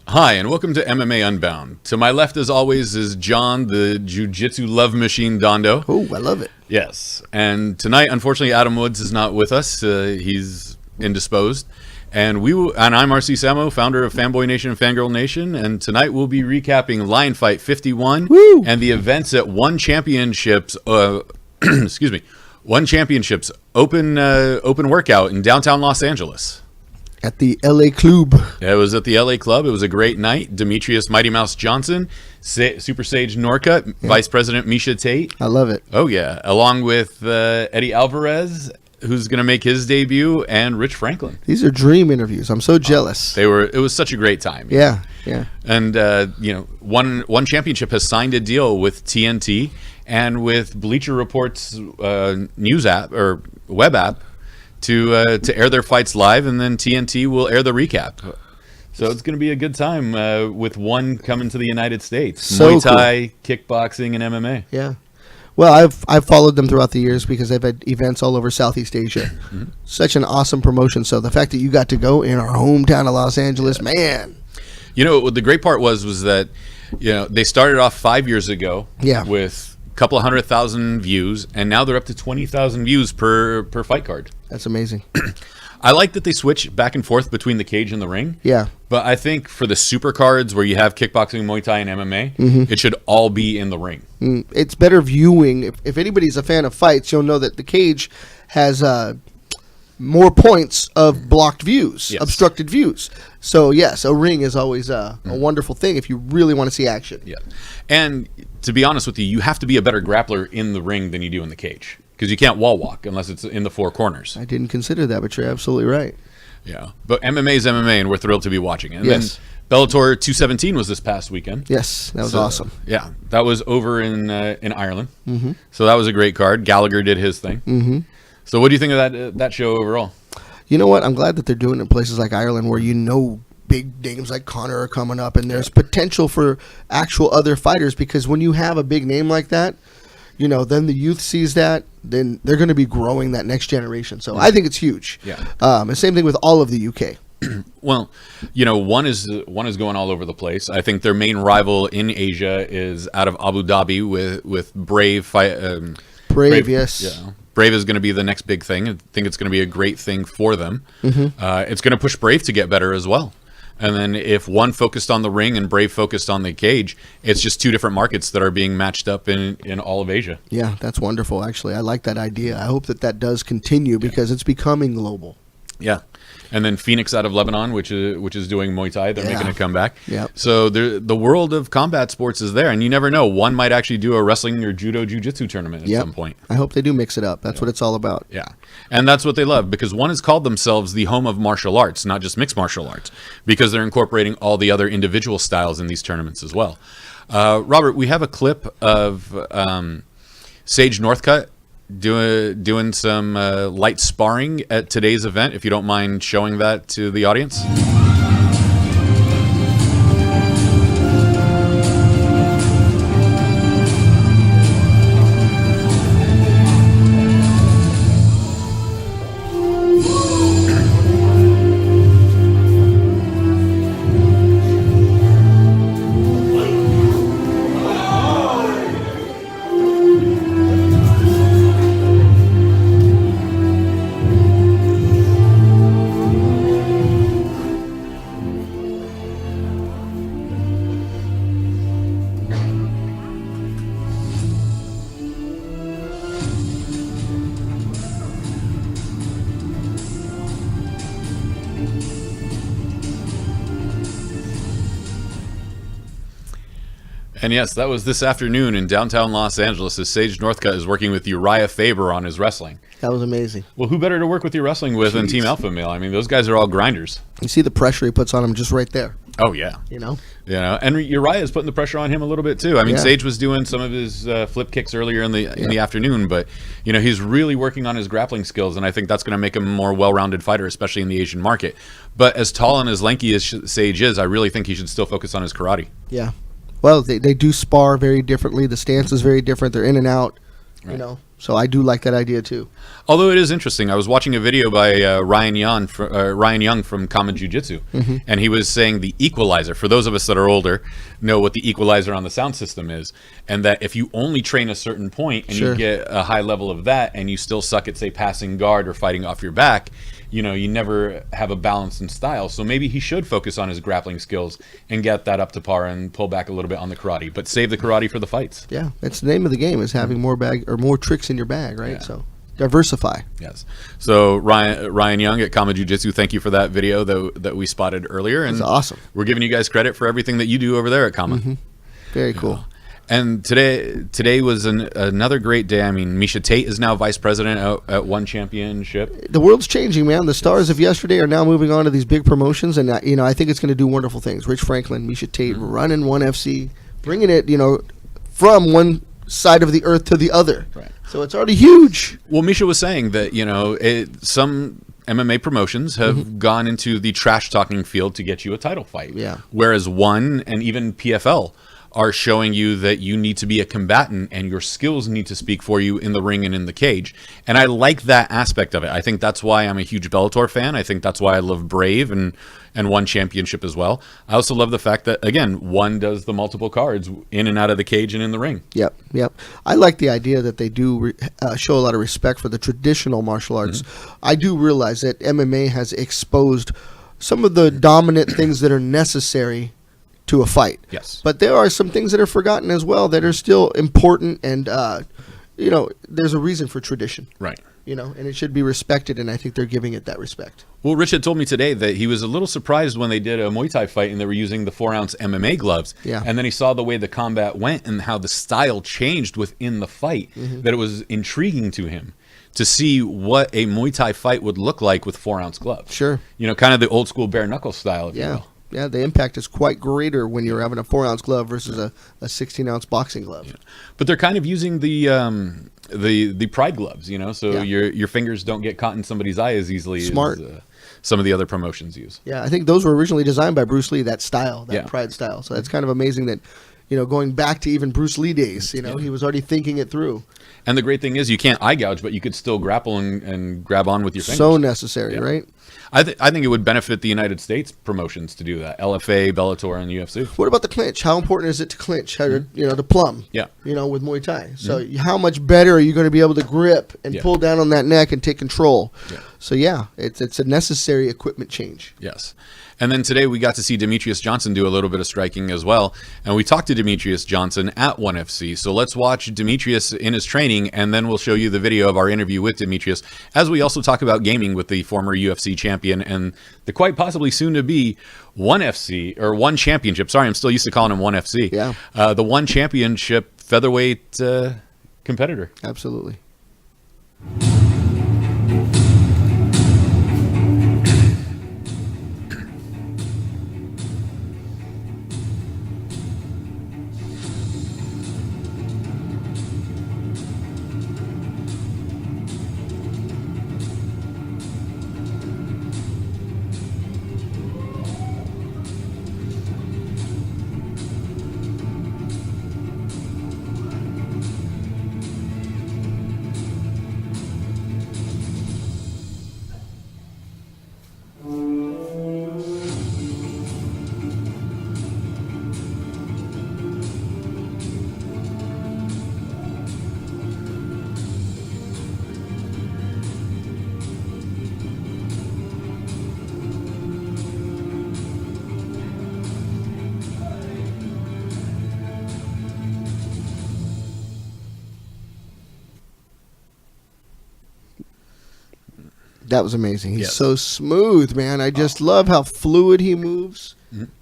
Hi, and welcome to MMA Unbound. To my left, as always, is John, the Jiu-Jitsu love machine Dondo. Oh, I love it. Yes. And tonight, unfortunately, Adam Woods is not with us. He's indisposed. And I'm R.C. Samo, founder of Fanboy Nation and Fangirl Nation. And tonight we'll be recapping Lion Fight 51 and the events at One Championships. One Championships open workout in downtown Los Angeles. At the LA Club. It was at the LA Club. It was a great night. Demetrius Mighty Mouse Johnson, Super Sage Norcutt, Vice President Miesha Tate. I love it. Oh, yeah. Along with Eddie Alvarez, who's going to make his debut, and Rich Franklin. These are dream interviews. I'm so jealous. It was such a great time. Yeah. And, One Championship has signed a deal with TNT and with Bleacher Report's news app or web app to air their fights live, and then TNT will air the recap. So it's going to be a good time with One coming to the United States. So Muay Thai, kickboxing, and MMA. Yeah. Well, I've followed them throughout the years because they've had events all over Southeast Asia. Mm-hmm. Such an awesome promotion. So the fact that you got to go in our hometown of Los Angeles, man. You know, what the great part was that, they started off 5 years ago with a couple of 100,000 views, and now they're up to 20,000 views per fight card. That's amazing. I like that they switch back and forth between the cage and the ring. Yeah. But I think for the super cards where you have kickboxing, Muay Thai, and MMA, it should all be in the ring. It's better viewing. If anybody's a fan of fights, you'll know that the cage has more points of blocked views, obstructed views. So, yes, a ring is always a wonderful thing if you really want to see action. Yeah. And to be honest with you, you have to be a better grappler in the ring than you do in the cage, because you can't wall walk unless it's in the four corners. I didn't consider that, but you're absolutely right. Yeah. But MMA is MMA, and we're thrilled to be watching it. And then Bellator 217 was this past weekend. Yes, that was awesome. Yeah. That was over in Ireland. Mm-hmm. So that was a great card. Gallagher did his thing. Mm-hmm. So what do you think of that show overall? You know what? I'm glad that they're doing it in places like Ireland where big names like Conor are coming up, and there's potential for actual other fighters, because when you have a big name like that, then the youth sees that, then they're going to be growing that next generation. So I think it's huge. Yeah. And same thing with all of the UK. Well, one is going all over the place. I think their main rival in Asia is out of Abu Dhabi with Brave. Brave, yes. Yeah. Brave is going to be the next big thing. I think it's going to be a great thing for them. Mm-hmm. It's going to push Brave to get better as well. And then if One focused on the ring and Brave focused on the cage, it's just two different markets that are being matched up in all of Asia. Yeah, that's wonderful, actually. I like that idea. I hope that does continue because it's becoming global. Yeah. And then Phoenix out of Lebanon, which is doing Muay Thai, they're making a comeback. Yeah. So the world of combat sports is there, and you never know. One might actually do a wrestling or judo jiu-jitsu tournament at some point. I hope they do mix it up. That's what it's all about. Yeah. And that's what they love, because One has called themselves the home of martial arts, not just mixed martial arts, because they're incorporating all the other individual styles in these tournaments as well. Robert, we have a clip of Sage Northcutt doing some light sparring at today's event, if you don't mind showing that to the audience. And yes, that was this afternoon in downtown Los Angeles as Sage Northcutt is working with Uriah Faber on his wrestling. That was amazing. Well, who better to work with your wrestling with than Team Alpha Male? I mean, those guys are all grinders. You see the pressure he puts on him just right there. Oh, yeah. And Uriah is putting the pressure on him a little bit, too. I mean, Sage was doing some of his flip kicks earlier in the afternoon, but, he's really working on his grappling skills, and I think that's going to make him a more well-rounded fighter, especially in the Asian market. But as tall and as lanky as Sage is, I really think he should still focus on his karate. Yeah. Well, they do spar very differently. The stance is very different. They're in and out, So I do like that idea too. Although it is interesting, I was watching a video by Ryan Young from Combat Jiu-Jitsu, and he was saying the equalizer, for those of us that are older, know what the equalizer on the sound system is, and that if you only train a certain point and you get a high level of that and you still suck at, say, passing guard or fighting off your back, you never have a balance in style. So maybe he should focus on his grappling skills and get that up to par and pull back a little bit on the karate, but save the karate for the fights. Yeah, that's the name of the game, is having more tricks in your bag, right? So diversify. Yes. So Ryan Young at Combat Jiu-Jitsu, thank you for that video that we spotted earlier. And that's awesome. We're giving you guys credit for everything that you do over there at Combat. Very cool. And today was another great day. I mean, Miesha Tate is now vice president at One Championship. The world's changing, man. The stars of yesterday are now moving on to these big promotions, and I think it's going to do wonderful things. Rich Franklin, Miesha Tate, running One FC, bringing it, from one side of the earth to the other. Right. So it's already huge. Well, Miesha was saying that some MMA promotions have gone into the trash talking field to get you a title fight. Yeah. Whereas One and even PFL are showing you that you need to be a combatant and your skills need to speak for you in the ring and in the cage. And I like that aspect of it. I think that's why I'm a huge Bellator fan. I think that's why I love Brave and One Championship as well. I also love the fact that, again, One does the multiple cards in and out of the cage and in the ring. Yep. I like the idea that they do show a lot of respect for the traditional martial arts. I do realize that MMA has exposed some of the dominant things that are necessary to a fight. Yes. But there are some things that are forgotten as well that are still important, and there's a reason for tradition. Right. And it should be respected, and I think they're giving it that respect. Well, Rich had told me today that he was a little surprised when they did a Muay Thai fight and they were using the 4-ounce MMA gloves. Yeah. And then he saw the way the combat went and how the style changed within the fight, that it was intriguing to him to see what a Muay Thai fight would look like with 4-ounce gloves. Sure. Kind of the old school bare knuckle style, if you will. Yeah, the impact is quite greater when you're having a 4-ounce glove versus a 16-ounce boxing glove. Yeah. But they're kind of using the pride gloves, so your fingers don't get caught in somebody's eye as easily Smart. as some of the other promotions use. Yeah, I think those were originally designed by Bruce Lee, that style, that pride style. So that's kind of amazing that, going back to even Bruce Lee days, he was already thinking it through. And the great thing is you can't eye gouge, but you could still grapple and grab on with your fingers. So necessary, right? I think it would benefit the United States promotions to do that. LFA, Bellator, and UFC. What about the clinch? How important is it to clinch? How to plumb? Yeah. With Muay Thai. So how much better are you going to be able to grip and pull down on that neck and take control? Yeah. So it's a necessary equipment change. Yes. And then today we got to see Demetrius Johnson do a little bit of striking as well. And we talked to Demetrius Johnson at 1FC. So let's watch Demetrius in his training, and then we'll show you the video of our interview with Demetrius, as we also talk about gaming with the former UFC champion and the quite possibly soon to be 1FC or One Championship. Sorry, I'm still used to calling him 1FC. Yeah. The One Championship featherweight competitor. Absolutely. That was amazing. He's so smooth, man. I just love how fluid he moves.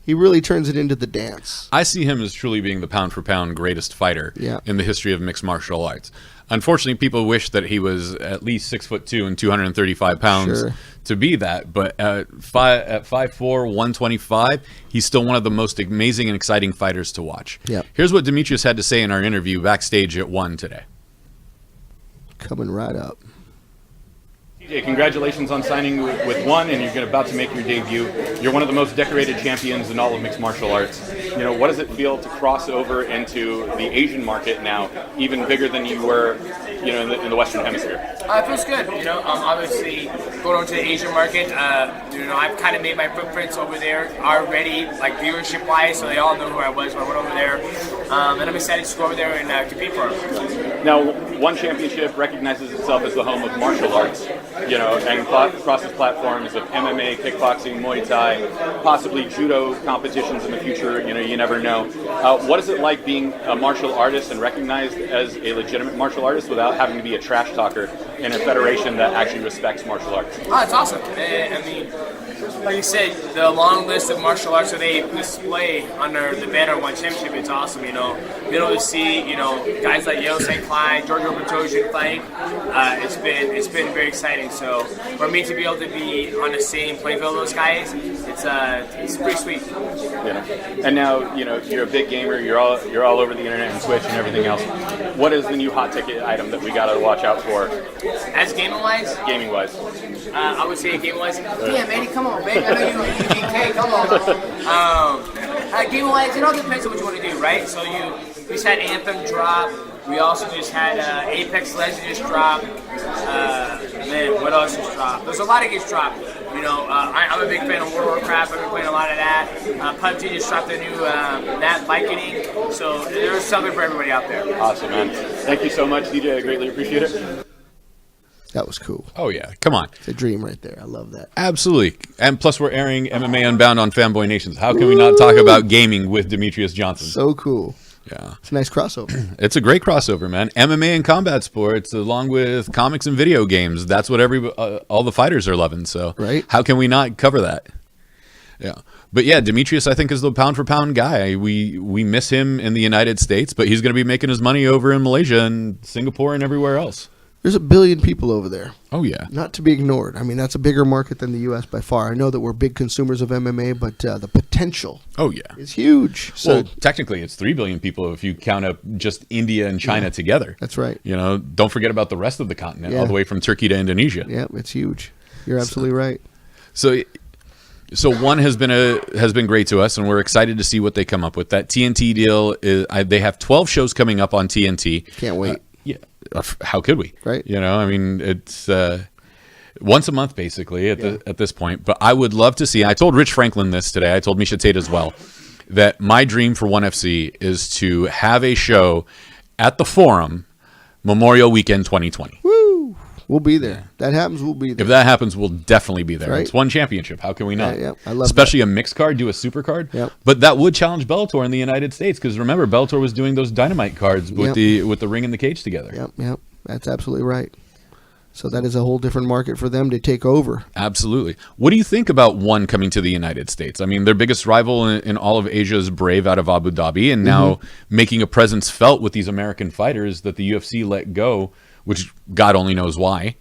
He really turns it into the dance. I see him as truly being the pound-for-pound greatest fighter in the history of mixed martial arts. Unfortunately, people wish that he was at least 6'2" and 235 pounds to be that. But at 5'4", 125, he's still one of the most amazing and exciting fighters to watch. Here's what Demetrius had to say in our interview backstage at One today. Coming right up. TJ, congratulations on signing with One, and you're about to make your debut. You're one of the most decorated champions in all of mixed martial arts. You know, what does it feel to cross over into the Asian market now, even bigger than you were, you know, in the Western Hemisphere? It feels good. You know, obviously going over to the Asian market. You know, I've kind of made my footprints over there already, like viewership-wise, so they all know who I was when I went over there. And I'm excited to go over there and compete for them. Now, One Championship recognizes itself as the home of martial arts, you know, and crosses platforms of MMA, kickboxing, Muay Thai, possibly judo competitions in the future. You know, you never know. What is it like being a martial artist and recognized as a legitimate martial artist without having to be a trash talker in a federation that actually respects martial arts? Oh, it's awesome. I mean, like you said, the long list of martial arts that they display under the banner of One Championship, it's awesome, you know. Being able to see, you know, guys like Yale St. Clyde, Giorgio Bertosian fighting, it's been very exciting. So for me to be able to be on the same playing field with those guys, it's pretty sweet. Yeah. And now, you know, you're a big gamer, you're all over the internet and Twitch and everything else. What is the new hot ticket item that we gotta watch out for? As gaming-wise? Gaming-wise. I would say game-wise. Damn, Eddie, come on, baby. I know you DK, come on. Game-wise, it all depends on what you want to do, right? So we just had Anthem drop. We also just had Apex Legends just drop. Man, what else just dropped? There's a lot of games dropped. You know, I'm a big fan of World of Warcraft. I've been playing a lot of that. PUBG just dropped a new map, Viking. So there's something for everybody out there. Awesome, man. Thank you so much, DJ. I greatly appreciate it. That was cool. Oh, yeah. Come on. It's a dream right there. I love that. Absolutely. And plus, we're airing MMA Unbound on Fanboy Nations. How can we not talk about gaming with Demetrius Johnson? So cool. Yeah. It's a nice crossover. It's a great crossover, man. MMA and combat sports, along with comics and video games. That's what all the fighters are loving. So right. How can we not cover that? Yeah. But yeah, Demetrius, I think, is the pound for pound guy. We miss him in the United States, but he's going to be making his money over in Malaysia and Singapore and everywhere else. There's 1 billion people over there. Oh, yeah. Not to be ignored. I mean, that's a bigger market than the U.S. by far. I know that we're big consumers of MMA, but the potential is huge. So, well, technically, it's 3 billion people if you count up just India and China together. That's right. You know, don't forget about the rest of the continent, all the way from Turkey to Indonesia. Yeah, it's huge. You're absolutely right. So One has been great to us, and we're excited to see what they come up with. That TNT deal they have 12 shows coming up on TNT. Can't wait. Yeah. How could we? Right. You know, I mean, it's once a month basically at this point. But I would love to see. I told Rich Franklin this today. I told Miesha Tate as well that my dream for ONE FC is to have a show at the Forum Memorial Weekend 2020. Woo! We'll be there. That happens, we'll be there. If that happens, we'll definitely be there. Right. It's one championship. How can we not? Yeah, I love Especially a mixed card, do a super card. Yep. But that would challenge Bellator in the United States because remember, Bellator was doing those dynamite cards with the ring and the cage together. Yep. That's absolutely right. So that is a whole different market for them to take over. Absolutely. What do you think about ONE coming to the United States? I mean, their biggest rival in all of Asia is Brave out of Abu Dhabi, and now making a presence felt with these American fighters that the UFC let go, which God only knows why,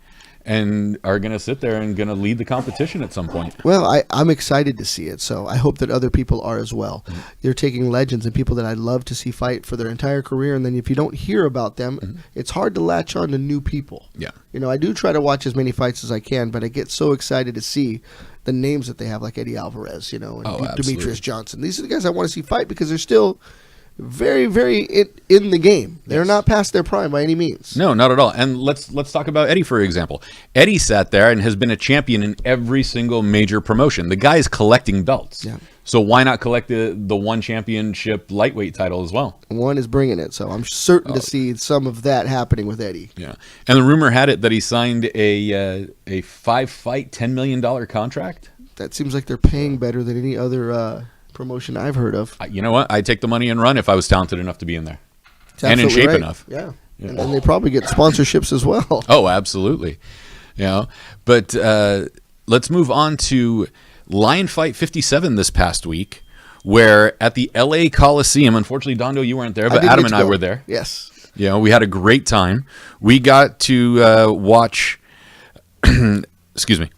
and are going to sit there and going to lead the competition at some point. Well, I'm excited to see it, so I hope that other people are as well. They're taking legends and people that I'd love to see fight for their entire career, and then if you don't hear about them, it's hard to latch on to new people. Yeah. You know, I do try to watch as many fights as I can, but I get so excited to see the names that they have, like Eddie Alvarez, you know, and Demetrius Johnson. These are the guys I want to see fight because they're still very, very in the game. They're not past their prime by any means. No, not at all. And let's talk about Eddie, for example. Eddie sat there and has been a champion in every single major promotion. The guy is collecting belts. Yeah. So why not collect the ONE championship lightweight title as well? ONE is bringing it, so I'm certain to see some of that happening with Eddie. Yeah. And the rumor had it that he signed a 5-fight, $10 million contract. That seems like they're paying better than any other promotion I've heard of. You know what? I'd take the money and run if I was talented enough to be in there. And in shape enough. Yeah. And they probably get sponsorships as well. Oh, absolutely. You know, but let's move on to Lion Fight 57 this past week, where at the LA Coliseum, unfortunately, Dondo, you weren't there, but Adam and I were there. Yes. You know, we had a great time. We got to watch, excuse me.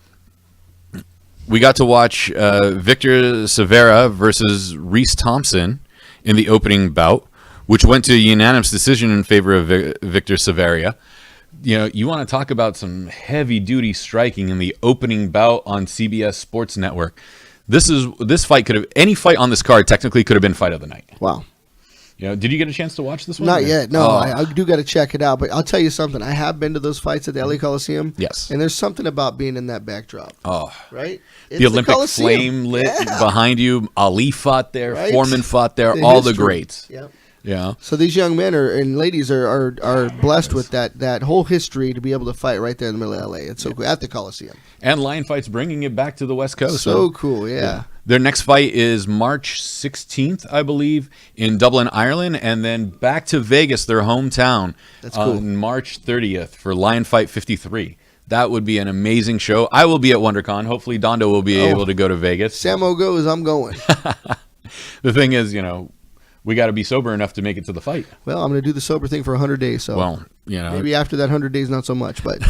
We got to watch Victor Severa versus Reese Thompson in the opening bout, which went to a unanimous decision in favor of Victor Severa. you want to talk about some heavy-duty striking in the opening bout on CBS Sports Network. This fight any fight on this card technically could have been fight of the night. Wow. Did you get a chance to watch this one? Not yet. No, I do got to check it out. But I'll tell you something. I have been to those fights at the LA Coliseum. Yes. And there's something about being in that backdrop. Oh. Right? It's the Olympic flame lit behind you. Ali fought there. Right? Foreman fought there. All the greats. Yep. Yeah. So these young men and ladies are blessed with that whole history to be able to fight right there in the middle of LA. It's so cool at the Coliseum. And Lion Fight's bringing it back to the West Coast. So cool, yeah. Their next fight is March 16th, I believe, in Dublin, Ireland, and then back to Vegas, their hometown, on March 30th for Lion Fight 53. That would be an amazing show. I will be at WonderCon. Hopefully, Dondo will be able to go to Vegas. Samo goes, I'm going. The thing is, we got to be sober enough to make it to the fight. Well, I'm going to do the sober thing for 100 days. So maybe after that 100 days, not so much. But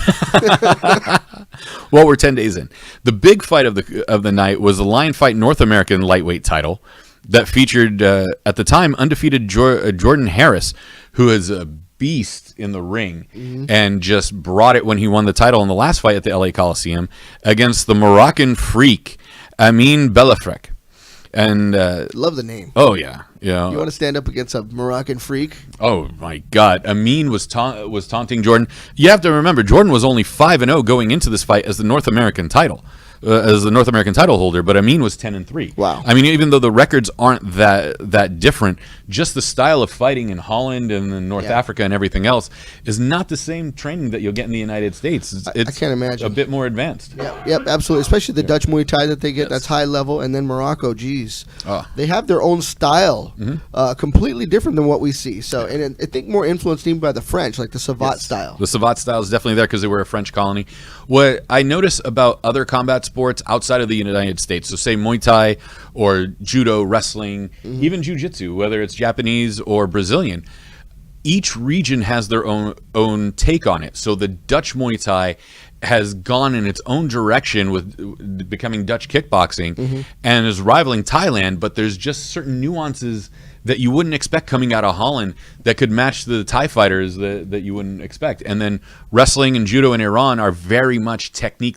well, we're 10 days in. The big fight of the night was the Lion Fight North American lightweight title that featured at the time undefeated Jordan Harris, who is a beast in the ring and just brought it when he won the title in the last fight at the LA Coliseum against the Moroccan freak Amin Belafrek. And love the name. Oh yeah. You want to stand up against a Moroccan freak? Oh my God! Amin was taunting Jordan. You have to remember, Jordan was only 5-0 going into this fight as the North American title holder, but Amin was 10-3. Wow! I mean, even though the records aren't that different, just the style of fighting in Holland and in North Africa and everything else is not the same training that you'll get in the United States. I can't imagine. A bit more advanced. Yep, absolutely. Especially the Dutch Muay Thai that they get. That's high level, and then Morocco. Geez, they have their own style, completely different than what we see. So, and I think more influenced even by the French, like the Savate style. The Savate style is definitely there because they were a French colony. What I notice about other combat sports outside of the United States, so say Muay Thai or judo, wrestling, even Jiu-Jitsu, whether it's Japanese or Brazilian, each region has their own take on it. So the Dutch Muay Thai has gone in its own direction with becoming Dutch kickboxing and is rivaling Thailand, but there's just certain nuances that you wouldn't expect coming out of Holland that could match the Thai fighters that you wouldn't expect. And then wrestling and judo in Iran are very much technique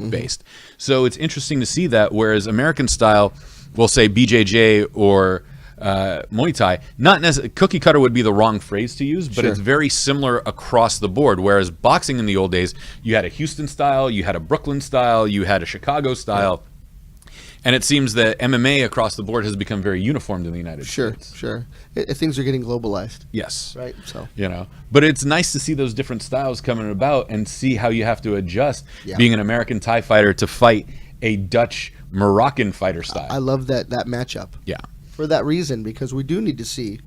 based. So it's interesting to see that, whereas American style, we'll say BJJ or Muay Thai, not necessarily cookie cutter would be the wrong phrase to use, but it's very similar across the board. Whereas boxing in the old days, you had a Houston style, you had a Brooklyn style, you had a Chicago style. And it seems that MMA across the board has become very uniformed in the United States. Sure. Things are getting globalized. Yes. Right. So but it's nice to see those different styles coming about and see how you have to adjust being an American Thai fighter to fight a Dutch Moroccan fighter style. I love that matchup. Yeah. For that reason, because we do need to see,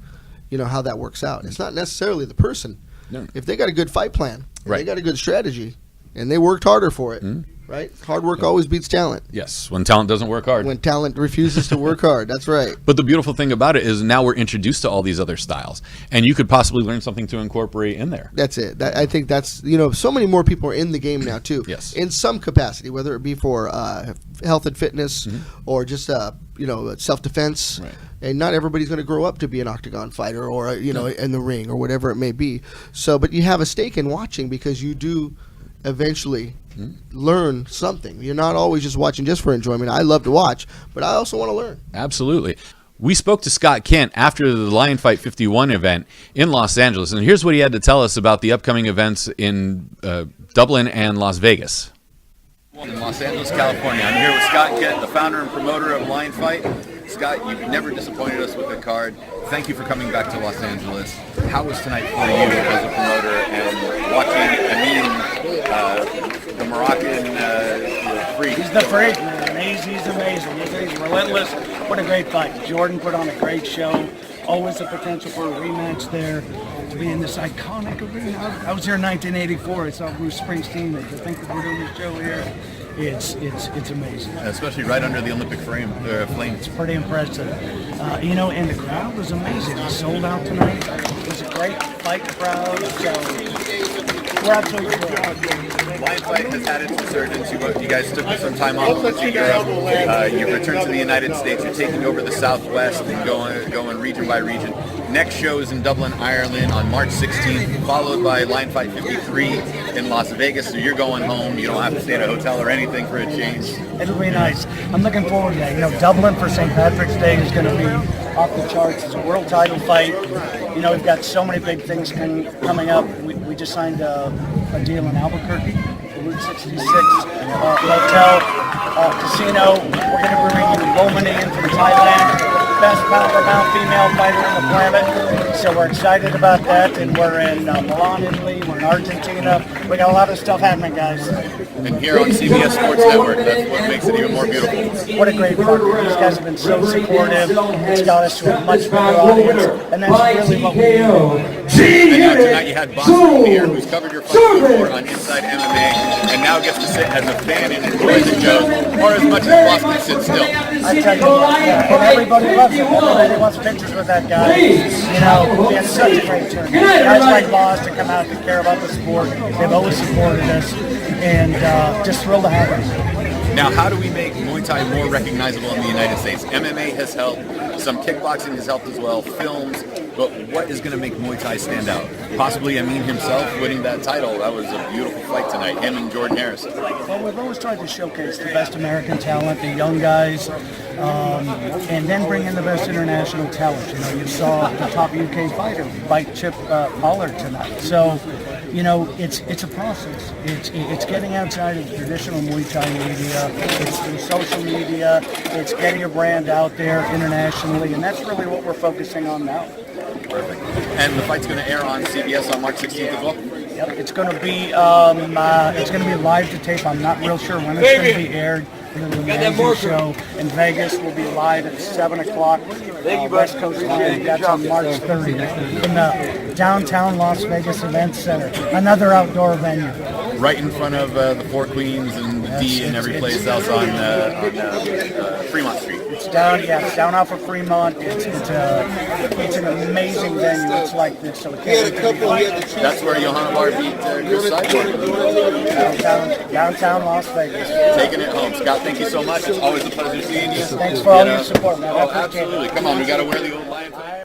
how that works out. It's not necessarily the person. No. If they got a good fight plan, they got a good strategy, and they worked harder for it. Right? Hard work always beats talent. Yes, when talent doesn't work hard. When talent refuses to work hard. That's right. But the beautiful thing about it is now we're introduced to all these other styles, and you could possibly learn something to incorporate in there. That's it. I think that's, so many more people are in the game now, too. Yes. In some capacity, whether it be for health and fitness or just, self-defense. Right. And not everybody's going to grow up to be an octagon fighter or, in the ring or whatever it may be. So, but you have a stake in watching because you do eventually learn something. You're not always just watching just for enjoyment. I love to watch, but I also want to learn. Absolutely. We spoke to Scott Kent after the Lion Fight 51 event in Los Angeles, and here's what he had to tell us about the upcoming events in Dublin and Las Vegas. In Los Angeles, California. I'm here with Scott Kent, the founder and promoter of Lion Fight. Scott, you've never disappointed us with a card. Thank you for coming back to Los Angeles. How was tonight for you as a promoter and watching Amin, the Moroccan freak? He's the freak, man. He's amazing. He's relentless. What a great fight. Jordan put on a great show. Always the potential for a rematch there. To be in this iconic arena. I was here in 1984. I saw Bruce Springsteen. To think that we're doing this show here, it's amazing. Especially right under the Olympic flame. It's pretty impressive. And the crowd was amazing. It sold out tonight. It was a great fight crowd. So we're absolutely thrilled. Lion Fight has had its resurgence. You guys took some time off to Europe. You've returned to the United States. You're taking over the Southwest and going region by region. Next show is in Dublin, Ireland on March 16th, followed by Line Fight 53 in Las Vegas. So you're going home. You don't have to stay at a hotel or anything for a change. It'll be nice. I'm looking forward to that. You know, Dublin for St. Patrick's Day is going to be off the charts. It's a world title fight. You know, we've got so many big things coming up. We just signed a deal in Albuquerque, the Route 66 hotel, casino. We're going to be bringing Romani in from Thailand. Best pound-for-pound female fighter on the planet. So we're excited about that. And we're in Milan, Italy. We're in Argentina. We got a lot of stuff happening, guys. And here on CBS Sports Network, that's what makes it even more beautiful. What a great partner. These guys have been so supportive. It's got us to a much bigger audience. And that's really what we need. And now tonight you had Bas Rutten here, who's covered your fight before on Inside MMA, and now gets to sit as a fan and enjoy the shows, or as much as Bas can sit still. I tell you what, and everybody loves him. Everybody wants pictures with that guy. You know, we had such a great tournament. Guys like Bas to come out and care about the sport. They've always supported us, and just thrilled to have him. Now, how do we make Muay Thai more recognizable in the United States? MMA has helped, some kickboxing has helped as well, films, but what is going to make Muay Thai stand out? Possibly Amin himself winning that title. That was a beautiful fight tonight, him and Jordan Harris. Well, we've always tried to showcase the best American talent, the young guys, and then bring in the best international talent. You know, you saw the top UK fighter fight Chip Pollard tonight. So, you know, it's a process. It's getting outside of the traditional Muay Thai media. It's through social media. It's getting your brand out there internationally, and that's really what we're focusing on now. Perfect. And the fight's going to air on CBS on March 16th as well? Yep, it's going to be live to tape. I'm not real sure when it's going to be aired. The Amazing show in Vegas will be live at 7 o'clock West Coast time. That's on March 30th in the downtown Las Vegas Event Center, another outdoor venue. Right in front of the Four Queens and the D and every place else on Fremont Street. It's down off of Fremont. It's an amazing venue. It's like this, so it can't be. That's where Johanna Bar beat Chris Cyborg. Downtown Las Vegas. Taking it home. Scott, thank you so much. It's always a pleasure seeing you. Thanks for all your support, man. Oh, absolutely. Come on, we got to wear the old Lion Fight.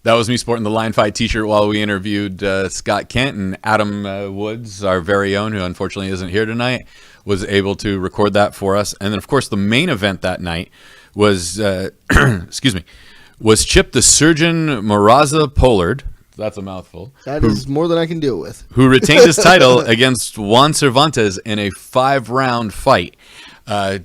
That was me sporting the Lion Fight t-shirt while we interviewed Scott Kent, and Adam Woods, our very own, who unfortunately isn't here tonight, was able to record that for us. And then, of course, the main event that night was, was Chip the Surgeon Moraza Pollard. That's a mouthful. That is more than I can deal with. Who retained his title against Juan Cervantes in a 5-round fight.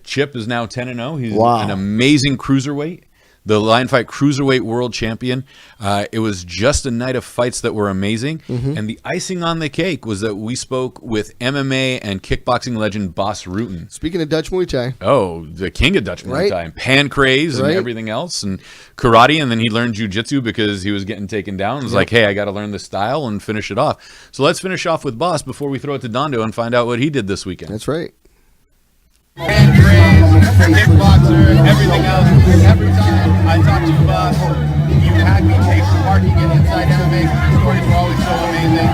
Chip is now 10-0. He's an amazing cruiserweight. The Lion Fight Cruiserweight World Champion. It was just a night of fights that were amazing. And the icing on the cake was that we spoke with MMA and kickboxing legend Bas Rutten. Speaking of Dutch Muay Thai. Oh, the king of Dutch Muay Thai. Pancrase and everything else. And karate. And then he learned jiu-jitsu because he was getting taken down. It was like, hey, I got to learn this style and finish it off. So let's finish off with Bas before we throw it to Dondo and find out what he did this weekend. That's right. Pancrase, kickboxer, everything else. Every time I talk to you about, you had me take the market in Inside MMA. The stories were always so amazing.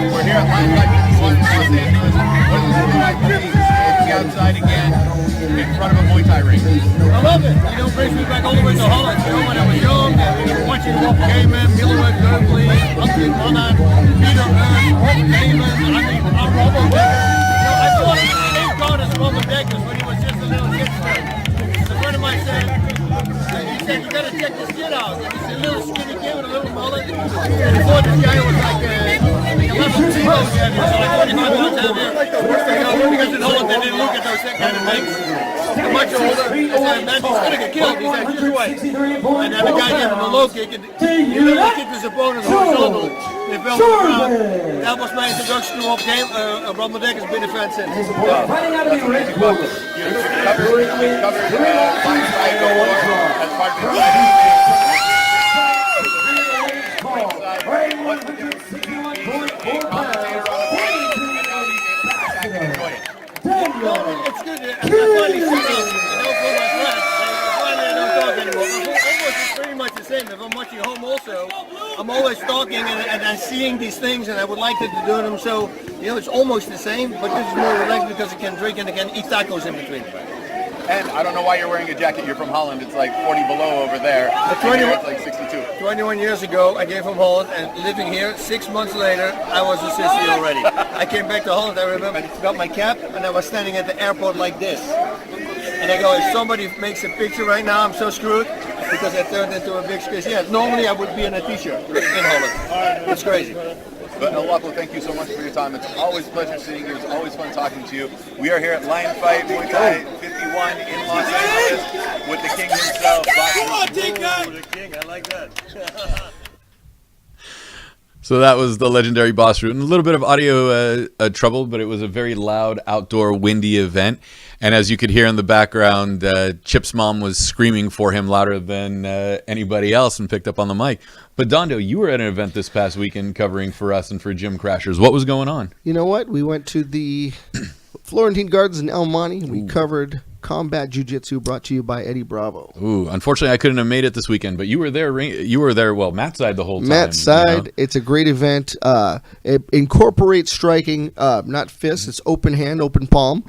We're here at Line Fight 51 in Los Angeles. What does it feel like to be standing outside again in front of a Muay Thai ring? I love it. You know, it brings me back all the way to Holland. You know, when I was young, watching Rob Gayman, Millwood, Berkeley, Upton, Monad, Peter Earn, Rob Gayman, I'm Robert Deckers. You know, I thought his name God is Robert Deckers when he was just a little kid. A friend of mine said, he said, you gotta check this kid out. And he's a little skinny kid with a little mullet. And he thought this guy was like a level zero again. So I thought he might want to have him. Because in Holland they didn't look at those kind of things. I'm much older. I said, man, he's gonna get killed. He said, just wait. And then the guy gave him a low kick. And he literally kicked his opponent horizontal. They fell to the ground. That was my introduction to Rob Deckers being a fan since. Fighting out of the red corner. Covered Lion Fight as part of It's good. I finally see this. I know for my friends. Finally I don't talk anymore. Almost it's pretty much the same. If I'm watching home also, I'm always talking and I'm seeing these things and I would like to do them. So, you know, it's almost the same, but this is more relaxed because I can drink and I can eat tacos in between. And I don't know why you're wearing a jacket. You're from Holland. It's like 40 below over there. It's like 62. 21 years ago, I came from Holland, and living here, 6 months later, I was a sissy already. I came back to Holland, I remember, I got my cap, and I was standing at the airport like this. And I go, if somebody makes a picture right now, I'm so screwed, because I turned into a big space. Yeah, normally I would be in a t-shirt in Holland. It's crazy. But Lachlan, thank you so much for your time. It's always a pleasure seeing you. It's always fun talking to you. We are here at Lion Fight Muay Thai 51 in Los Angeles with the king himself. Come on, the king, I like that. So that was the legendary Bas Rutten. A little bit of audio trouble, but it was a very loud, outdoor, windy event. And as you could hear in the background, Chip's mom was screaming for him louder than anybody else and picked up on the mic. But Dondo, you were at an event this past weekend covering for us and for Gym Crashers. What was going on? You know what? We went to the Florentine Gardens in El Monte. We covered Combat Jiu-Jitsu, brought to you by Eddie Bravo. Ooh, unfortunately, I couldn't have made it this weekend, but you were there. You were there. Well, Matt's side the whole time. Matt's side. You know? It's a great event. It incorporates striking, not fists. It's open hand, open palm,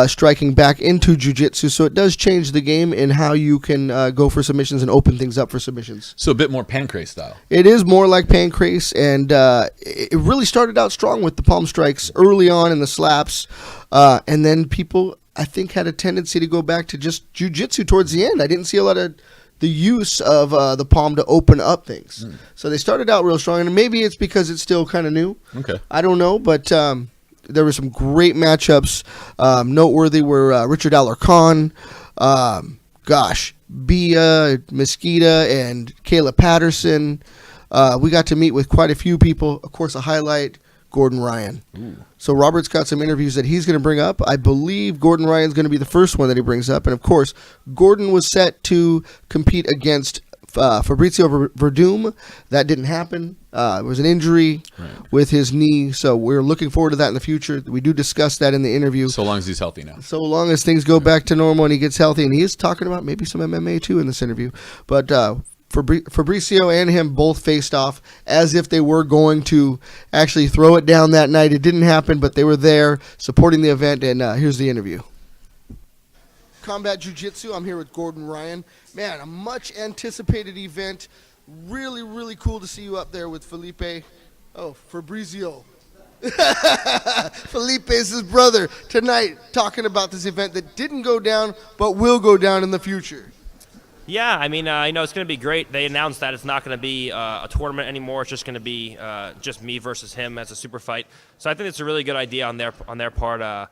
striking back into jiu-jitsu. So it does change the game in how you can go for submissions and open things up for submissions. So a bit more pancrase style. It is more like pancrase, and it really started out strong with the palm strikes early on in the slaps, and then people, I think, had a tendency to go back to just jiu-jitsu towards the end. I didn't see a lot of the use of the palm to open up things. So they started out real strong, and maybe it's because it's still kind of new. Okay. I don't know, but there were some great matchups. Noteworthy were Richard Alarcon, Bia, Mesquita, and Kayla Patterson. We got to meet with quite a few people. Of course, a highlight, Gordon Ryan. Ooh. So Robert's got some interviews that he's going to bring up. I believe Gordon Ryan's going to be the first one that he brings up. And, of course, Gordon was set to compete against Fabrizio Verdum. That didn't happen. It was an injury with his knee. So we're looking forward to that in the future. We do discuss that in the interview. So long as he's healthy now. So long as things go back to normal and he gets healthy. And he is talking about maybe some MMA, too, in this interview. But Fabricio and him both faced off as if they were going to actually throw it down that night. It didn't happen, but they were there supporting the event, and here's the interview. Combat Jiu-Jitsu, I'm here with Gordon Ryan. Man, a much anticipated event. Really, really cool to see you up there with Fabrizio. Felipe is his brother tonight, talking about this event that didn't go down, but will go down in the future. Yeah, I mean, it's going to be great. They announced that it's not going to be a tournament anymore. It's just going to be just me versus him as a super fight. So I think it's a really good idea on their part.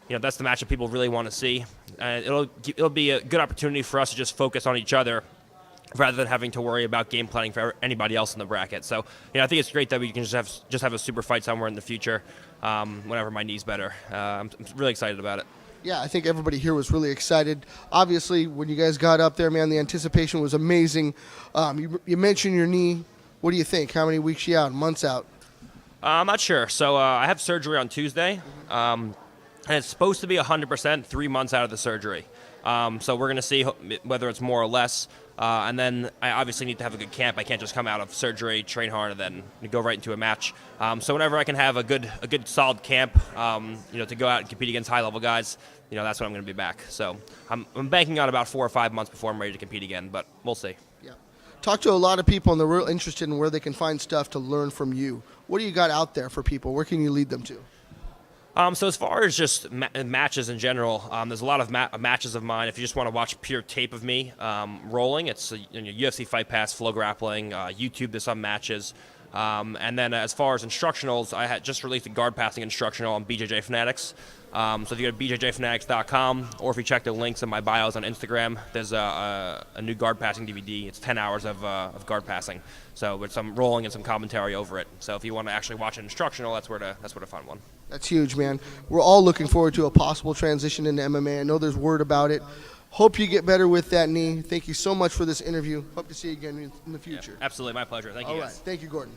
That's the matchup people really want to see. It'll be a good opportunity for us to just focus on each other rather than having to worry about game planning for anybody else in the bracket. So I think it's great that we can just have a super fight somewhere in the future whenever my knee's better. I'm really excited about it. Yeah, I think everybody here was really excited. Obviously, when you guys got up there, man, the anticipation was amazing. You mentioned your knee. What do you think? How many weeks you out? Months out? I'm not sure. So I have surgery on Tuesday, and it's supposed to be 100% 3 months out of the surgery. So we're going to see whether it's more or less. And then I obviously need to have a good camp. I can't just come out of surgery, train hard, and then go right into a match. So whenever I can have a good solid camp, to go out and compete against high-level guys, that's when I'm going to be back. So I'm banking on about 4 or 5 months before I'm ready to compete again, but we'll see. Yeah. Talk to a lot of people, and they're real interested in where they can find stuff to learn from you. What do you got out there for people? Where can you lead them to? So as far as just matches in general, there's a lot of matches of mine. If you just want to watch pure tape of me rolling, it's UFC Fight Pass, Flow Grappling, YouTube. There's some matches. And then as far as instructionals, I had just released a guard passing instructional on BJJ Fanatics. So if you go to bjjfanatics.com, or if you check the links in my bios on Instagram, there's a new guard passing DVD. It's 10 hours of guard passing. So with some rolling and some commentary over it. So if you want to actually watch an instructional, that's where to find one. That's huge, man. We're all looking forward to a possible transition into MMA. I know there's word about it. Hope you get better with that knee. Thank you so much for this interview. Hope to see you again in the future. Yeah, absolutely. My pleasure. Thank you, guys. All right. Thank you, Gordon.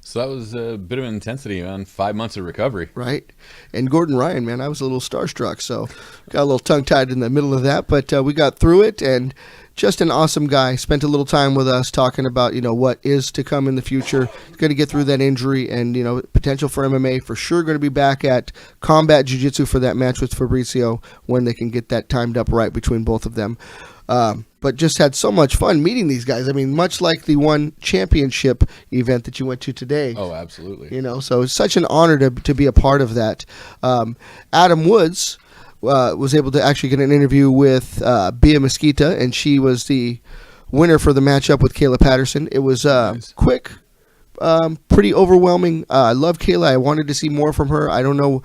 So that was a bit of intensity on 5 months of recovery. Right. And Gordon Ryan, man, I was a little starstruck, so got a little tongue-tied in the middle of that, but we got through it, and just an awesome guy. Spent a little time with us talking about, what is to come in the future. He's going to get through that injury and, potential for MMA. For sure going to be back at Combat Jiu-Jitsu for that match with Fabricio when they can get that timed up right between both of them. But just had so much fun meeting these guys. I mean, much like the one championship event that you went to today. Oh, absolutely. So it's such an honor to be a part of that. Adam Woods was able to actually get an interview with Bia Mesquita, and she was the winner for the matchup with Kayla Patterson. It was Nice. Quick, pretty overwhelming. I love Kayla. I wanted to see more from her. I don't know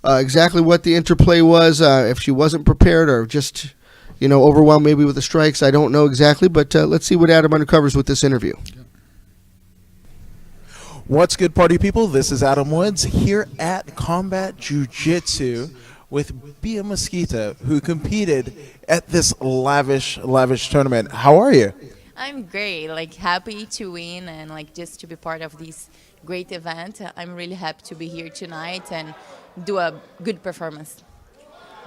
exactly what the interplay was, if she wasn't prepared or just... overwhelmed maybe with the strikes. I don't know exactly, but let's see what Adam uncovers with this interview. What's good, party people? This is Adam Woods here at Combat Jiu-Jitsu with Bia Mesquita, who competed at this lavish tournament. How are you? I'm great, happy to win and just to be part of this great event. I'm really happy to be here tonight and do a good performance.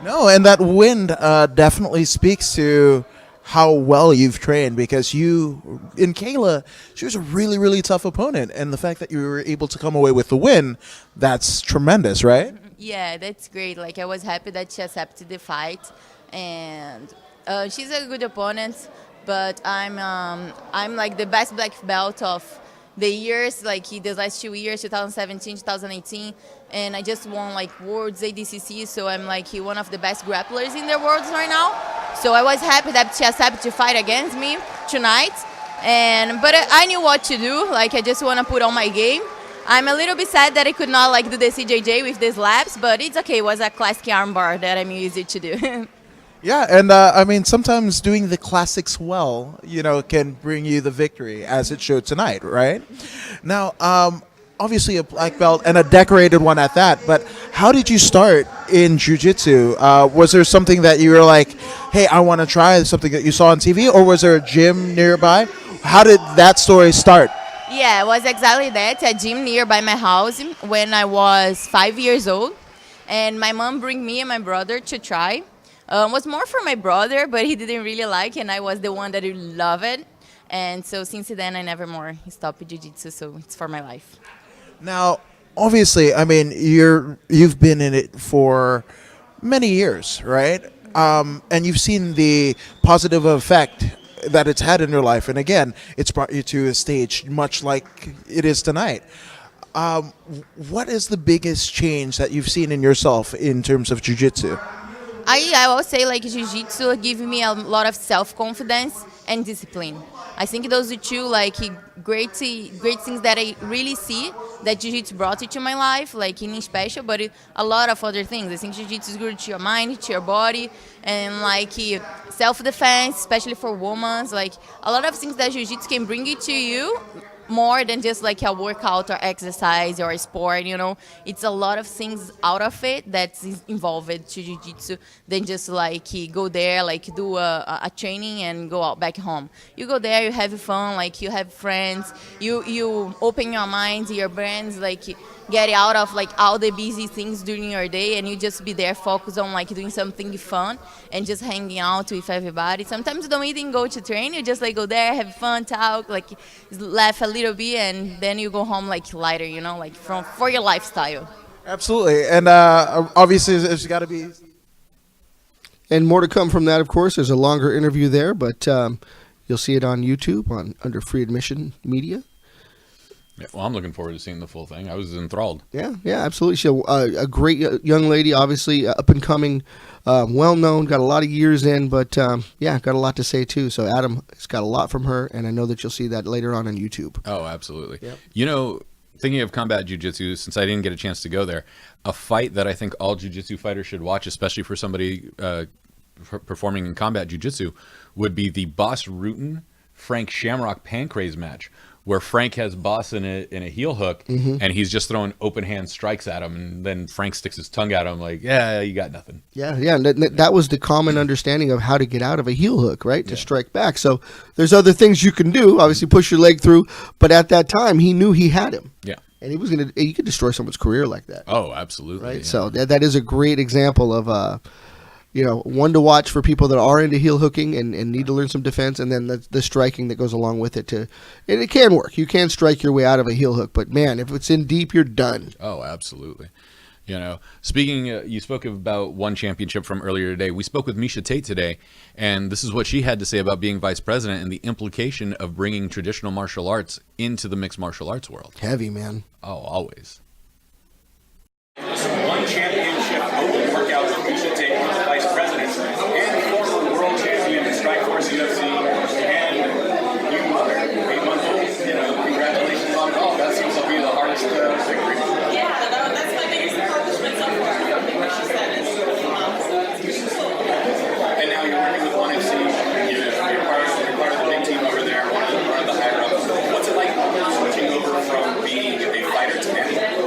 No, and that win definitely speaks to how well you've trained, because in Kayla, she was a really, really tough opponent, and the fact that you were able to come away with the win, that's tremendous, right? Yeah, that's great. I was happy that she accepted the fight, and she's a good opponent, but I'm the best black belt of the years, the last 2 years, 2017, 2018, and I just won Worlds ADCC, so I'm one of the best grapplers in the world right now. So I was happy that she accepted to fight against me tonight, but I knew what to do. I just want to put on my game. I'm a little bit sad that I could not do the CJJ with the slaps, but it's okay. It was a classic armbar that I'm used to do. Yeah, and I mean, sometimes doing the classics well, can bring you the victory, as it showed tonight, right? Now, obviously a black belt and a decorated one at that, but how did you start in jiu-jitsu? Was there something that you were like, hey, I want to try, something that you saw on TV, or was there a gym nearby? How did that story start? Yeah, it was exactly that, a gym nearby my house when I was 5 years old, and my mom bring me and my brother to try. Was more for my brother, but he didn't really like, and I was the one that loved it. And so since then, I never more stopped jiu-jitsu, so it's for my life. Now, obviously, I mean, you've been in it for many years, right? And you've seen the positive effect that it's had in your life. And again, it's brought you to a stage much like it is tonight. What is the biggest change that you've seen in yourself in terms of jiu-jitsu? I will say jiu-jitsu give me a lot of self-confidence and discipline. I think those are two great things that I really see that jiu-jitsu brought into my life, in special, but a lot of other things. I think jiu-jitsu is good to your mind, to your body, and self-defense, especially for women. A lot of things that jiu-jitsu can bring it to you, more than just a workout or exercise or a sport, It's a lot of things out of it that's involved to jiu-jitsu than just go there, do a training and go out back home. You go there, you have fun, you have friends, you open your mind, your brains, get out of all the busy things during your day, and you just be there focused on doing something fun and just hanging out with everybody. Sometimes you don't even go to train, you just go there, have fun, talk, laugh a little bit, and then you go home lighter, for your lifestyle. Absolutely, and obviously there's got to be... And more to come from that, of course. There's a longer interview there, but you'll see it on YouTube under Free Admission Media. Yeah, well, I'm looking forward to seeing the full thing. I was enthralled. Yeah, absolutely. She's a great young lady, obviously up and coming, well known, got a lot of years in, but got a lot to say too. So Adam has got a lot from her, and I know that you'll see that later on YouTube. Oh, absolutely. Yep. Thinking of Combat Jiu-Jitsu, since I didn't get a chance to go there, a fight that I think all jiu-jitsu fighters should watch, especially for somebody performing in Combat Jiu-Jitsu, would be the Bas Rutten Frank Shamrock Pancrase match, where Frank has Bas in a heel hook, and he's just throwing open hand strikes at him, and then Frank sticks his tongue at him like, yeah, you got nothing. Yeah. And that was the common understanding of how to get out of a heel hook, right? To strike back. So there's other things you can do. Obviously, push your leg through, but at that time, he knew he had him. Yeah. And he could destroy someone's career like that. Oh, absolutely. Right. Yeah. So that is a great example of one to watch for people that are into heel hooking and need to learn some defense, and then the striking that goes along with it. And it can work. You can strike your way out of a heel hook, but man, if it's in deep, you're done. Oh, absolutely. Speaking, you spoke about one championship from earlier today. We spoke with Miesha Tate today, and this is what she had to say about being vice president and the implication of bringing traditional martial arts into the mixed martial arts world. Heavy, man. Oh, always. One championship open workout for Miesha Tate, who's the vice president, and former world champion in Strikeforce UFC, and new mother, 8-month-old. Congratulations on it all. That seems to be the hardest victory. Yeah, that's my biggest accomplishment so far. I think what she said is really awesome. And now you're working with ONE FC. You're part of the big team over there, one of the higher ups. What's it like switching over from being a fighter to manager?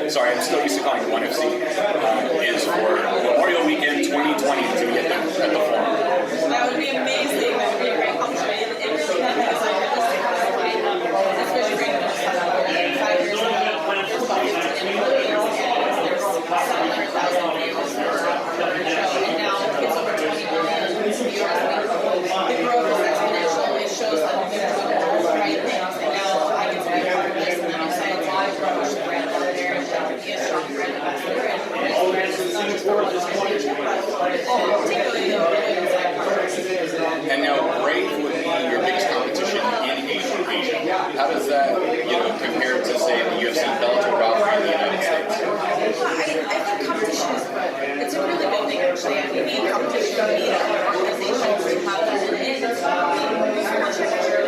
Sorry, I'm still used to calling it ONE FC, is for Memorial Weekend 2020 to be at the forum. That would be amazing. That would be a great accomplishment. It really can be designed realistically, especially great to just have 5 years ago. There's about 15 employees and there's 700,000 views for the show, and now it's over 20 million viewers. The growth is exponential. It shows that we're doing the right things, and now I get to be part of this, and I'm excited to push the brand out there and be a strong brand ambassador. And not just for one championship, but particularly the women's side partners. And now Brave would be your biggest competition in Asia. How does that, compare to, say, the UFC Bellator rivalry in the United States? I think competition is good. It's a really good thing, actually. We need competition. We need other organizations to have that. And it's so much pressure.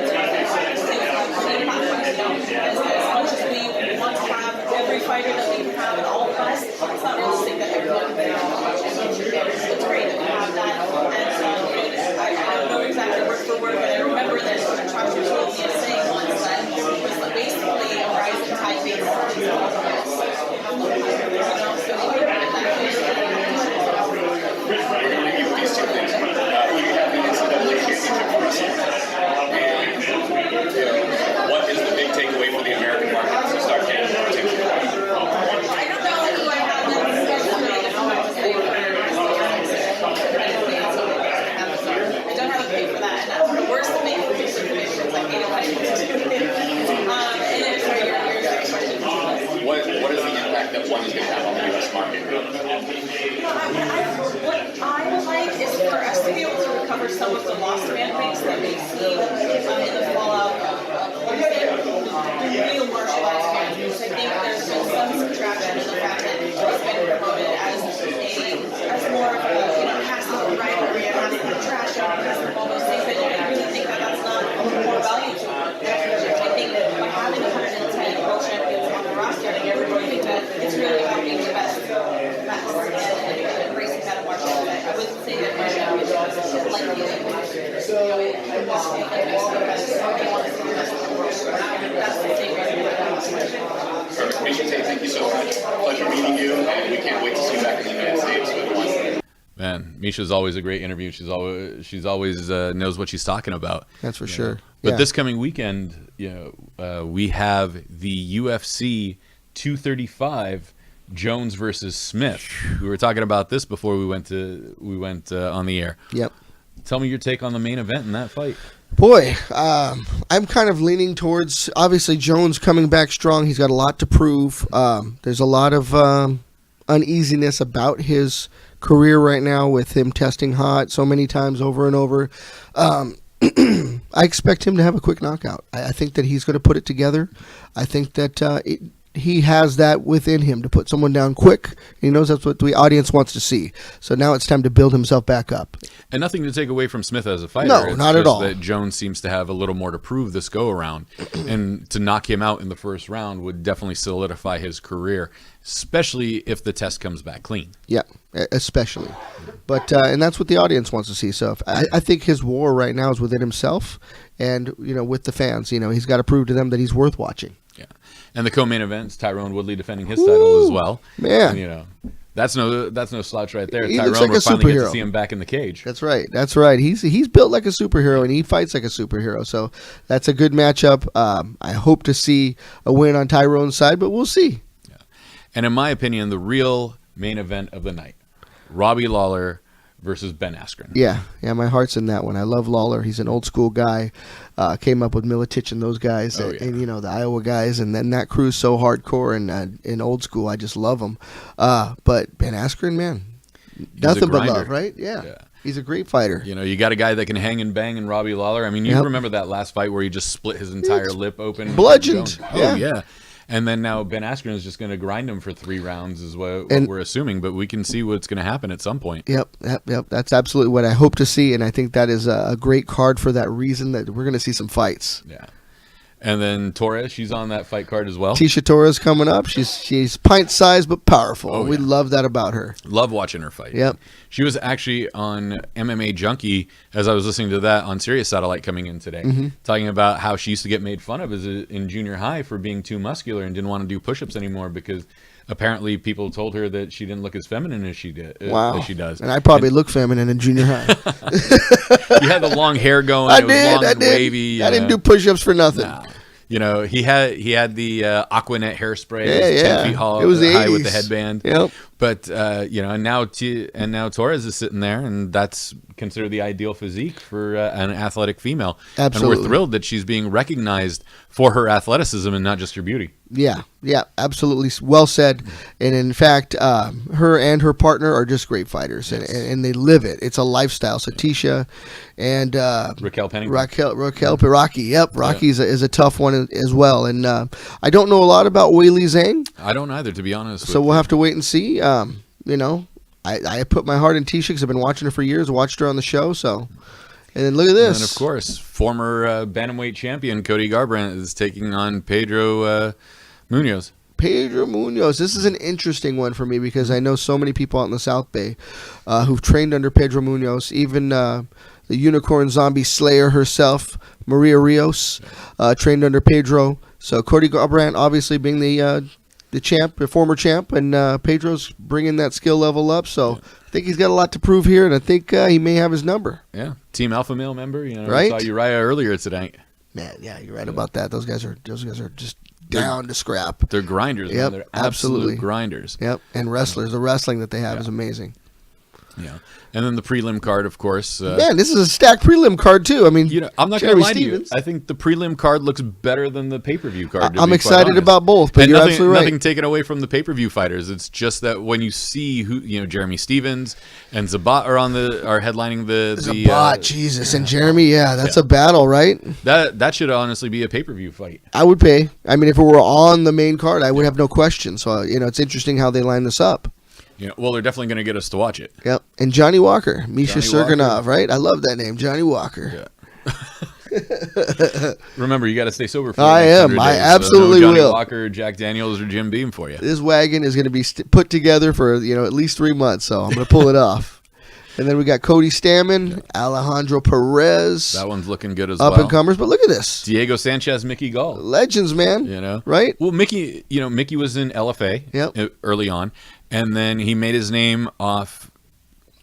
As much as we want to have every fighter that we can have in all class, it's not realistic that everyone can have a championship game. So it's great that we have that. And I don't know exactly word for word, but I remember that Chacho told me a saying once that it was basically a rising tide makes What is the big takeaway for the American market to start getting more attention? I don't know who I have that I don't have a pay for that, and that's the worst of making commissions. I hate it when I What is the impact that ONE is going to have on the U.S. market? What I would like is for us to be able to recover some of the lost fan base that we've seen in the fallout of the real martial arts fan base. I think there's been some subtraction in the fact that it's been promoted as more of a passive rivalry and having the trash out because of all those things. I really think that that's not Perfect. Miesha Tate, thank you so much. Pleasure meeting you, and we can't wait to see you back in the United States with one. Man, Miesha's always a great interview. She's always knows what she's talking about. That's for sure. But Yeah. this coming weekend, we have the UFC 235 Jones versus Smith. We were talking about this before we went on the air. Yep. Tell me your take on the main event in that fight. Boy, I'm kind of leaning towards, obviously, Jones coming back strong. He's got a lot to prove. There's a lot of uneasiness about his career right now with him testing hot so many times over and over. I expect him to have a quick knockout. I think that he's going to put it together. I think that he has that within him to put someone down quick. He knows that's what the audience wants to see. So now it's time to build himself back up. And nothing to take away from Smith as a fighter. No, It's not at just all. That Jones seems to have a little more to prove this go around, and to knock him out in the first round would definitely solidify his career, especially if the test comes back clean. Yeah, especially. But and that's what the audience wants to see. So I think his war right now is within himself, and with the fans. He's got to prove to them that he's worth watching. Yeah, and the co-main events, Tyrone Woodley defending his title as well. Man. And, that's no slouch right there. He Tyrone, looks like we're a finally get to superhero. see him back in the cage. That's right. That's right. He's built like a superhero, and he fights like a superhero. So that's a good matchup. I hope to see a win on Tyrone's side, but we'll see. Yeah. And in my opinion, the real main event of the night, Robbie Lawler versus Ben Askren. Yeah, my heart's in that one. I love Lawler. He's an old school guy. Came up with Militich and those guys, Oh, yeah. and the Iowa guys, and then that crew's so hardcore and in old school. I just love them. But Ben Askren, man, nothing but grinder. love, right? Yeah. He's a great fighter. You got a guy that can hang and bang in Robbie Lawler. I mean, you Yep. remember that last fight where he just split his entire lip open? Bludgeoned. Oh, Yeah. yeah. And then now Ben Askren is just going to grind him for 3 rounds is what And- we're assuming, but we can see what's going to happen at some point. Yep. That's absolutely what I hope to see, and I think that is a great card for that reason, that we're going to see some fights. Yeah. And then Torres, she's on that fight card as well. Tisha Torres coming up. She's pint-sized but powerful. Oh, We yeah. love that about her. Love watching her fight. Yep. She was actually on MMA Junkie as I was listening to that on Sirius Satellite coming in today, Mm-hmm. talking about how she used to get made fun of in junior high for being too muscular and didn't want to do push-ups anymore because apparently people told her that she didn't look as feminine as she did. Wow. As she does. And I probably look feminine in junior high. You had the long hair going. I it was did. long I and did. wavy. I didn't do push-ups for nothing. No. He had the Aquanet hairspray. Yeah, It was 10 yeah. feet tall, It was the high with the 80s. headband. Yep. But and now Torres is sitting there, and that's considered the ideal physique for an athletic female. Absolutely. And we're thrilled that she's being recognized for her athleticism and not just her beauty. Yeah, absolutely. Well said. And in fact, her and her partner are just great fighters, and they live it. It's a lifestyle. So Tisha and Raquel Pennington. Raquel Rocky. Yep, Rocky is a tough one as well. And I don't know a lot about Weili Zhang, I don't either, to be honest. so we'll have to wait and see. I put my heart in Tisha because I've been watching her for years. Watched her on the show. So, and then look at this. And of course, former bantamweight champion Cody Garbrandt is taking on Pedro Munoz. Pedro Munoz. This is an interesting one for me because I know so many people out in the South Bay who've trained under Pedro Munoz. Even the unicorn zombie slayer herself, Maria Rios, trained under Pedro. So Cody Garbrandt obviously being the champ, the former champ, and Pedro's bringing that skill level up. So I think he's got a lot to prove here, and I think he may have his number. Yeah, Team Alpha Male member. Right? I saw Uriah earlier tonight. Man, yeah, you're right about that. Those guys are just down to scrap. They're grinders. Yep, Man. They're absolutely. absolute grinders. Yep, and wrestlers. The wrestling that they have is amazing. Yeah, and then the prelim card, of course. Man, this is a stacked prelim card too. I mean, I'm not going to Jeremy lie to you. Stevens. I think the prelim card looks better than the pay-per-view card. to I'm be quite excited honest. about both, but And you're nothing, absolutely right. Nothing taken away from the pay-per-view fighters. It's just that when you see who Jeremy Stevens and Zabat are headlining the Zabat, Jesus, and Jeremy, that's a battle, right? that should honestly be a pay-per-view fight. I would pay. I mean, if it were on the main card, I would have no question. So, it's interesting how they line this up. Well, they're definitely going to get us to watch it. Yep. And Johnny Walker, Miesha Johnny Serganov, right? I love that name, Johnny Walker. Yeah. Remember, you got to stay sober for I the next am. 100 I days, absolutely so no Johnny will. Walker, Jack Daniels, or Jim Beam for you. This wagon is going to be put together for, at least 3 months. So I'm going to pull it off. And then we got Cody Stammen, Alejandro Perez. That one's looking good as well. Up and comers, but look at this. Diego Sanchez, Mickey Gall. Legends, man. You know, right? Well, Mickey was in LFA early on, and then he made his name off.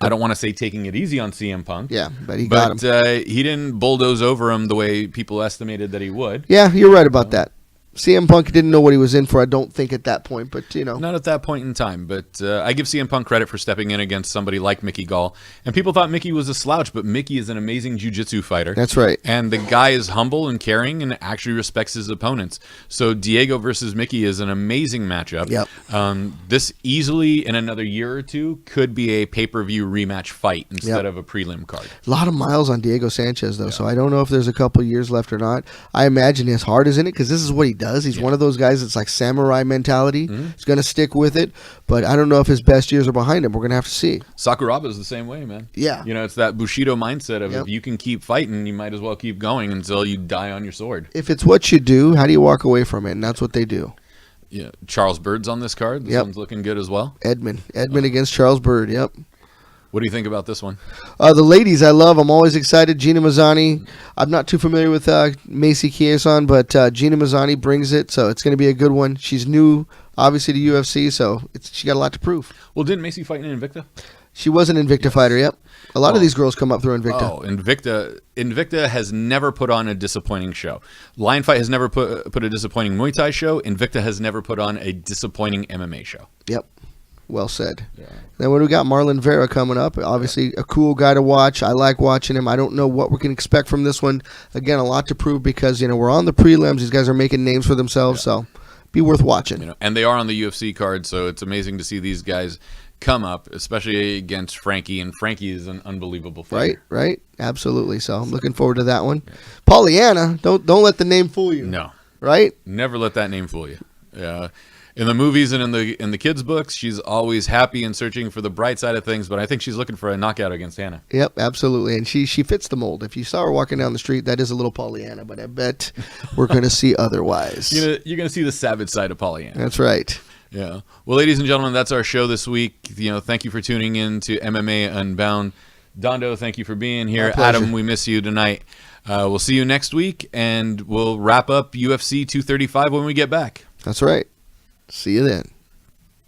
I don't want to say taking it easy on CM Punk. Yeah, but he got him. He didn't bulldoze over him the way people estimated that he would. Yeah, you're right about that. CM Punk didn't know what he was in for, I don't think, at that point. But, you know. Not at that point in time. But I give CM Punk credit for stepping in against somebody like Mickey Gall. And people thought Mickey was a slouch, but Mickey is an amazing jiu-jitsu fighter. That's right. And the guy is humble and caring and actually respects his opponents. So Diego versus Mickey is an amazing matchup. Yep. This easily, in another year or two, could be a pay-per-view rematch fight instead of a prelim card. A lot of miles on Diego Sanchez, though, so I don't know if there's a couple years left or not. I imagine his heart is in it because this is what he does. He's one of those guys that's like samurai mentality. He's going to stick with it, but I don't know if his best years are behind him. We're going to have to see. Sakuraba is the same way, man. Yeah. You know, it's that Bushido mindset of if you can keep fighting, you might as well keep going until you die on your sword. If it's what you do, how do you walk away from it? And that's what they do. Yeah. Charles Bird's on this card. This one's looking good as well. Edmund against Charles Bird. Yep. What do you think about this one? The ladies I love. I'm always excited. Gina Mazzani. I'm not too familiar with Macy Chiasson, but Gina Mazzani brings it, so it's going to be a good one. She's new, obviously, to UFC, so she got a lot to prove. Well, didn't Macy fight in Invicta? She was an Invicta fighter, yep. A lot of these girls come up through Invicta. Oh, Invicta has never put on a disappointing show. Lion Fight has never put a disappointing Muay Thai show. Invicta has never put on a disappointing MMA show. Yep. Well said. Yeah. Then what do we got? Marlon Vera coming up. Obviously, a cool guy to watch. I like watching him. I don't know what we can expect from this one. Again, a lot to prove because, you know, we're on the prelims. These guys are making names for themselves, so be worth watching. You know, and they are on the UFC card, so it's amazing to see these guys come up, especially against Frankie, and Frankie is an unbelievable fighter. Right. Absolutely. So I'm looking forward to that one. Pollyanna, don't let the name fool you. No. Right? Never let that name fool you. Yeah. In the movies and in the kids' books, she's always happy and searching for the bright side of things, but I think she's looking for a knockout against Hannah. Yep, absolutely. And she fits the mold. If you saw her walking down the street, that is a little Pollyanna, but I bet we're going to see otherwise. You're going to see the savage side of Pollyanna. That's right. Yeah. Well, ladies and gentlemen, that's our show this week. You know, thank you for tuning in to MMA Unbound. Dondo, thank you for being here. Adam, we miss you tonight. We'll see you next week, and we'll wrap up UFC 235 when we get back. That's right. See you then.